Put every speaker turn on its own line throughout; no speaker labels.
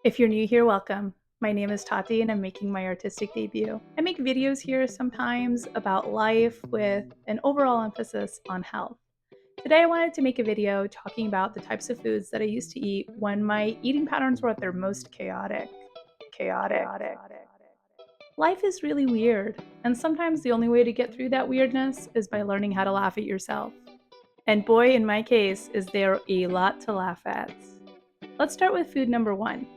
If you're new here, welcome. My name is Tati and I'm making my artistic debut. I make videos here sometimes about life with an overall emphasis on health. Today I wanted to make a video talking about the types of foods that I used to eat when my eating patterns were at their most chaotic. Life is really weird, and sometimes the only way to get through that weirdness is by learning how to laugh at yourself. And boy, in my case, is there a lot to laugh at. Let's start with food number one.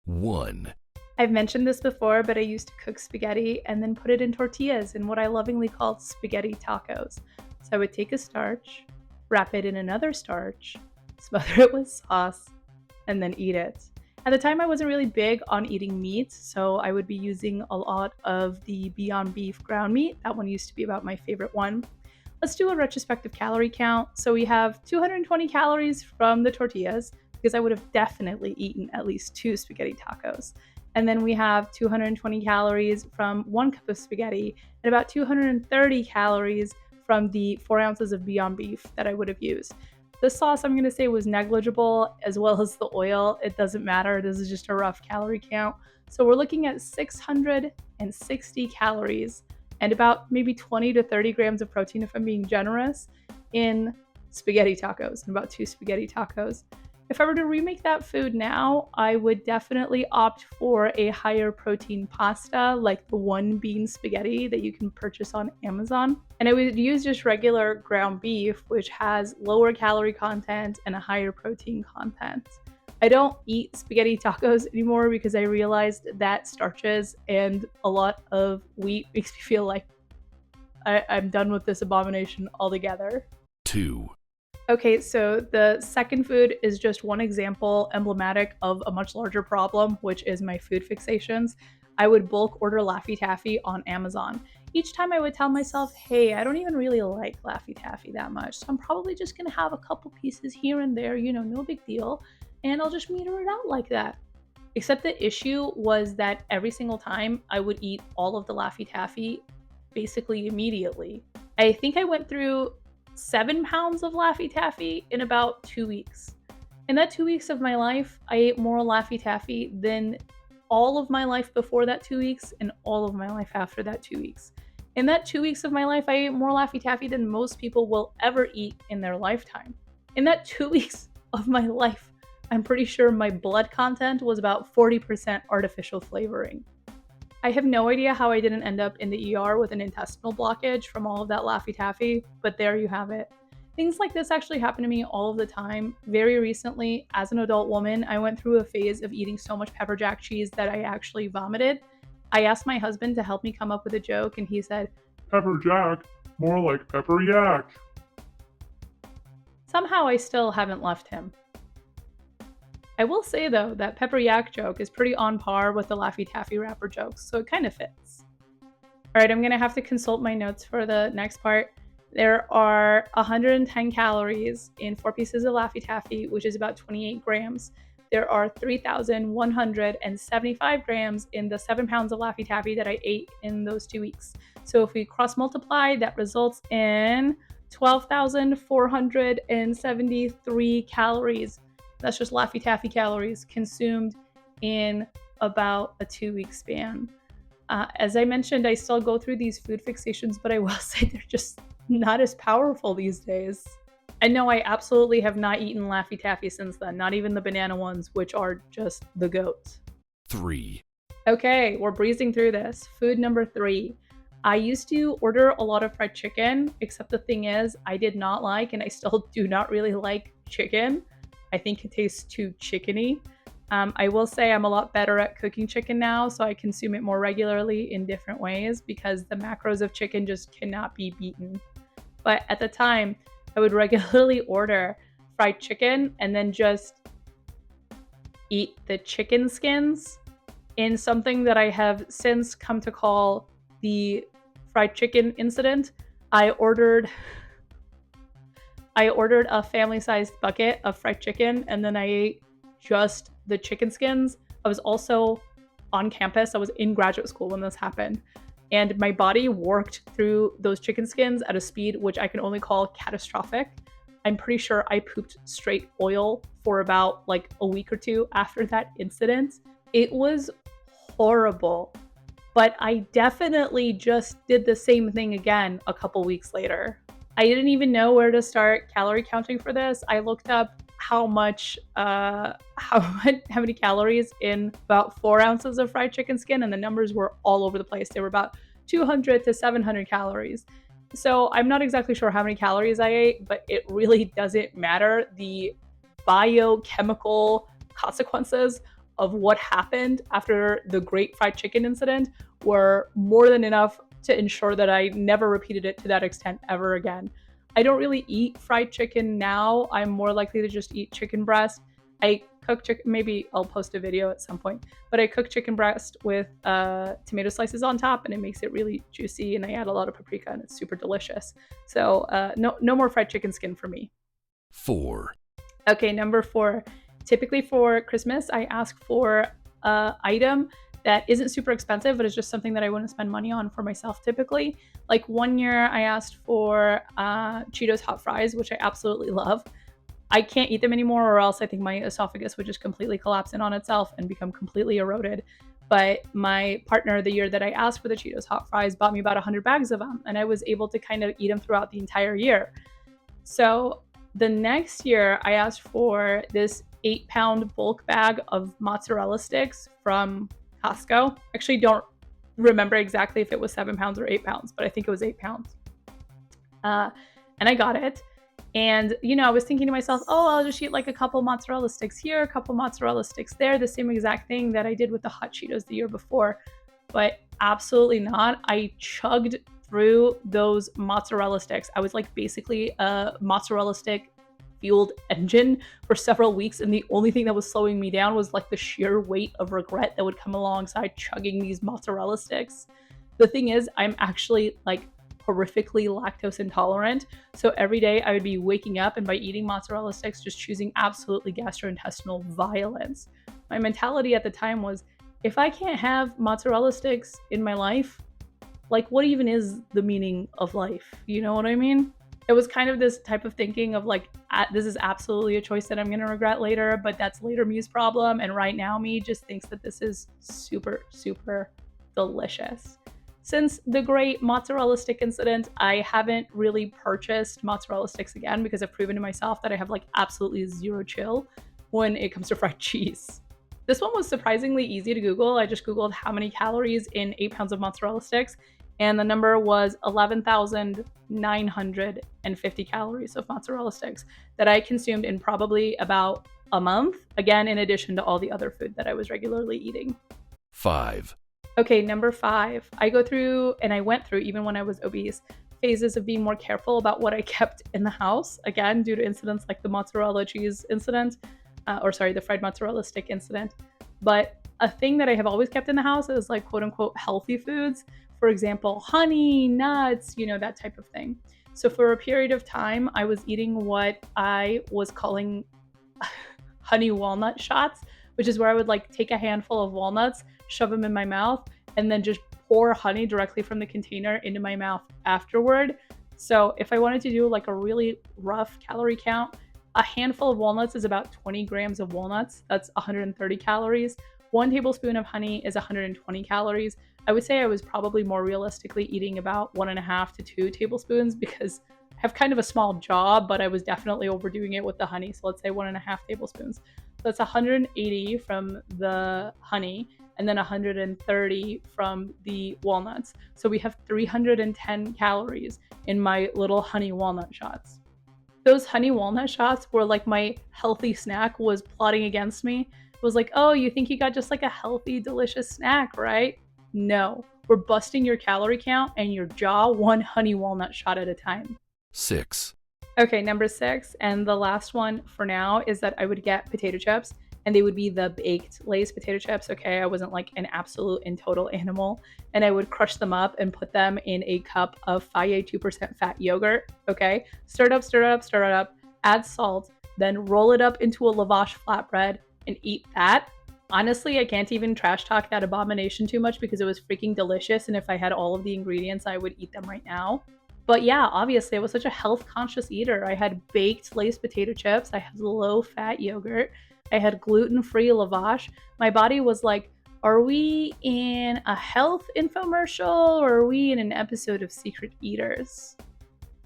1,
I've mentioned this before, but I used to cook spaghetti and then put it in tortillas in what I lovingly called spaghetti tacos. So I would take a starch, wrap it in another starch, smother it with sauce, and then eat it. At the time, I wasn't really big on eating meat, so I would be using a lot of the Beyond Beef ground meat. That one used to be about my favorite one. Let's do a retrospective calorie count. So we have 220 calories from the tortillas, because I would have definitely eaten at least 2 spaghetti tacos. And then we have 220 calories from 1 cup of spaghetti and about 230 calories from the 4 ounces of Beyond Beef that I would have used. The sauce, I'm going to say, was negligible, as well as the oil. It doesn't matter. This is just a rough calorie count. So we're looking at 660 calories and about maybe 20 to 30 grams of protein, if I'm being generous, in spaghetti tacos, and about 2 spaghetti tacos. If I were to remake that food now, I would definitely opt for a higher protein pasta, like the one bean spaghetti that you can purchase on Amazon. And I would use just regular ground beef, which has lower calorie content and a higher protein content. I don't eat spaghetti tacos anymore because I realized that starches and a lot of wheat makes me feel like I'm done with this abomination altogether.
2,
Okay, so the second food is just one example emblematic of a much larger problem, which is my food fixations. I would bulk order Laffy Taffy on Amazon. Each time I would tell myself, hey, I don't even really like Laffy Taffy that much, so I'm probably just gonna have a couple pieces here and there, no big deal, and I'll just meter it out like that. Except the issue was that every single time I would eat all of the Laffy Taffy basically immediately. I think I went through 7 pounds of Laffy Taffy in about 2 weeks. In that 2 weeks of my life, I ate more Laffy Taffy than all of my life before that 2 weeks and all of my life after that 2 weeks. In that 2 weeks of my life, I ate more Laffy Taffy than most people will ever eat in their lifetime. In that 2 weeks of my life, I'm pretty sure my blood content was about 40% artificial flavoring. I have no idea how I didn't end up in the ER with an intestinal blockage from all of that Laffy Taffy, but there you have it. Things like this actually happen to me all of the time. Very recently, as an adult woman, I went through a phase of eating so much pepper jack cheese that I actually vomited. I asked my husband to help me come up with a joke, and he said,
Pepper Jack, more like Pepper Yak.
somehow I still haven't left him. I will say though that pepper yak joke is pretty on par with the Laffy Taffy wrapper jokes, so it kind of fits. All right, I'm gonna have to consult my notes for the next part. There are 110 calories in 4 pieces of Laffy Taffy, which is about 28 grams. There are 3,175 grams in the 7 pounds of Laffy Taffy that I ate in those 2 weeks. So if we cross multiply, that results in 12,473 calories. That's just Laffy Taffy calories consumed in about a 2 week span. As I mentioned, I still go through these food fixations, but I will say they're just not as powerful these days. And no, I absolutely have not eaten Laffy Taffy since then, not even the banana ones, which are just the goat.
3,
Okay, we're breezing through this. Food number 3. I used to order a lot of fried chicken, except the thing is, I did not like, and I still do not really like chicken. I think it tastes too chickeny. I will say I'm a lot better at cooking chicken now, so I consume it more regularly in different ways because the macros of chicken just cannot be beaten. But at the time, I would regularly order fried chicken and then just eat the chicken skins in something that I have since come to call the fried chicken incident. I ordered a family-sized bucket of fried chicken and then I ate just the chicken skins. I was also on campus. I was in graduate school when this happened. And my body worked through those chicken skins at a speed which I can only call catastrophic. I'm pretty sure I pooped straight oil for about like a week or two after that incident. It was horrible. But I definitely just did the same thing again a couple weeks later. I didn't even know where to start calorie counting for this. I looked up how many calories in about 4 ounces of fried chicken skin, and the numbers were all over the place. They were about 200 to 700 calories. So I'm not exactly sure how many calories I ate, but it really doesn't matter. The biochemical consequences of what happened after the Great Fried Chicken incident were more than enough to ensure that I never repeated it to that extent ever again. I don't really eat fried chicken now. I'm more likely to just eat chicken breast. I cook chicken, maybe I'll post a video at some point, but I cook chicken breast with tomato slices on top, and it makes it really juicy, and I add a lot of paprika, and it's super delicious. So no more fried chicken skin for me.
4,
Okay, number 4. Typically for Christmas, I ask for an item that isn't super expensive, but it's just something that I wouldn't spend money on for myself typically. Like one year I asked for Cheetos hot fries, which I absolutely love. I can't eat them anymore, or else I think my esophagus would just completely collapse in on itself and become completely eroded. But my partner, the year that I asked for the Cheetos hot fries, bought me about 100 bags of them, and I was able to kind of eat them throughout the entire year. So the next year, I asked for this 8-pound bulk bag of mozzarella sticks from Costco. Actually, don't remember exactly if it was 7 pounds or 8 pounds, but I think it was 8 pounds. And I got it. And, I was thinking to myself, oh, I'll just eat like a couple mozzarella sticks here, a couple mozzarella sticks there, the same exact thing that I did with the hot Cheetos the year before. But absolutely not. I chugged through those mozzarella sticks. I was like basically a mozzarella stick fueled engine for several weeks, and the only thing that was slowing me down was like the sheer weight of regret that would come alongside chugging these mozzarella sticks. The thing is, I'm actually like horrifically lactose intolerant, so every day I would be waking up and by eating mozzarella sticks just choosing absolutely gastrointestinal violence. My mentality at the time was, if I can't have mozzarella sticks in my life, like what even is the meaning of life? You know what I mean? It was kind of this type of thinking of like, this is absolutely a choice that I'm going to regret later, but that's later me's problem. And right now me just thinks that this is super, super delicious. Since the great mozzarella stick incident, I haven't really purchased mozzarella sticks again because I've proven to myself that I have like absolutely zero chill when it comes to fried cheese. This one was surprisingly easy to Google. I just Googled how many calories in 8 pounds of mozzarella sticks, and the number was 11,950 calories of mozzarella sticks that I consumed in probably about a month, again, in addition to all the other food that I was regularly eating.
5,
Okay, number 5. I went through, even when I was obese, phases of being more careful about what I kept in the house, again, due to incidents like the mozzarella cheese incident, the fried mozzarella stick incident. But a thing that I have always kept in the house is like quote unquote healthy foods. For example, honey, nuts, that type of thing. So for a period of time, I was eating what I was calling honey walnut shots, which is where I would like take a handful of walnuts, shove them in my mouth, and then just pour honey directly from the container into my mouth afterward. So if I wanted to do like a really rough calorie count, a handful of walnuts is about 20 grams of walnuts. That's 130 calories. 1 tablespoon of honey is 120 calories. I would say I was probably more realistically eating about 1.5 to 2 tablespoons because I have kind of a small jaw, but I was definitely overdoing it with the honey. So let's say 1.5 tablespoons. So that's 180 from the honey and then 130 from the walnuts. So we have 310 calories in my little honey walnut shots. Those honey walnut shots were like my healthy snack was plotting against me. It was like, oh, you think you got just like a healthy, delicious snack, right? No, we're busting your calorie count and your jaw one honey walnut shot at a time.
6,
Okay, number 6, and the last one for now is that I would get potato chips, and they would be the baked Lay's potato chips. Okay, I wasn't like an absolute and total animal, and I would crush them up and put them in a cup of Fage 2% fat yogurt. Okay, stir it up, stir it up, stir it up, add salt, then roll it up into a lavash flatbread and eat that. Honestly, I can't even trash talk that abomination too much because it was freaking delicious, and if I had all of the ingredients, I would eat them right now. But yeah, obviously, I was such a health conscious eater. I had baked Lay's potato chips, I had low fat yogurt, I had gluten free lavash. My body was like, are we in a health infomercial or are we in an episode of Secret Eaters?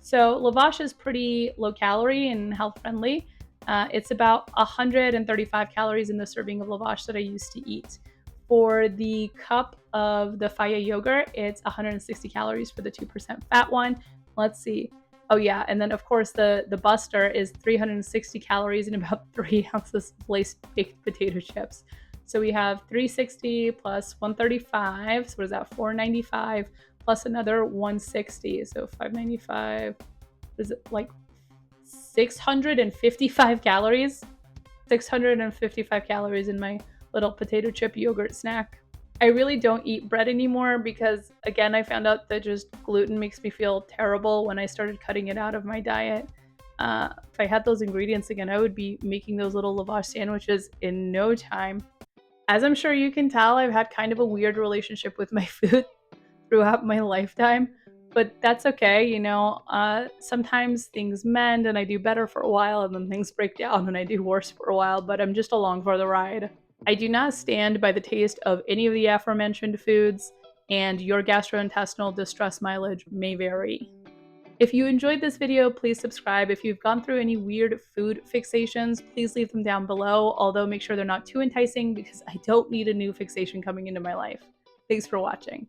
So, lavash is pretty low calorie and health friendly. It's about 135 calories in the serving of lavash that I used to eat. For the cup of the Faya yogurt, it's 160 calories for the 2% fat one. Let's see. Oh yeah, and then of course the Buster is 360 calories and about 3 ounces of Lay's baked potato chips. So we have 360 plus 135. So what is that? 495 plus another 160. So 595. Is it like 655 calories? 655 calories in my little potato chip yogurt snack. I really don't eat bread anymore because, again, I found out that just gluten makes me feel terrible when I started cutting it out of my diet. If I had those ingredients again, I would be making those little lavash sandwiches in no time. As I'm sure you can tell, I've had kind of a weird relationship with my food throughout my lifetime, but that's okay. Sometimes things mend and I do better for a while, and then things break down and I do worse for a while, but I'm just along for the ride. I do not stand by the taste of any of the aforementioned foods, and your gastrointestinal distress mileage may vary. If you enjoyed this video, please subscribe. If you've gone through any weird food fixations, please leave them down below, although make sure they're not too enticing because I don't need a new fixation coming into my life. Thanks for watching.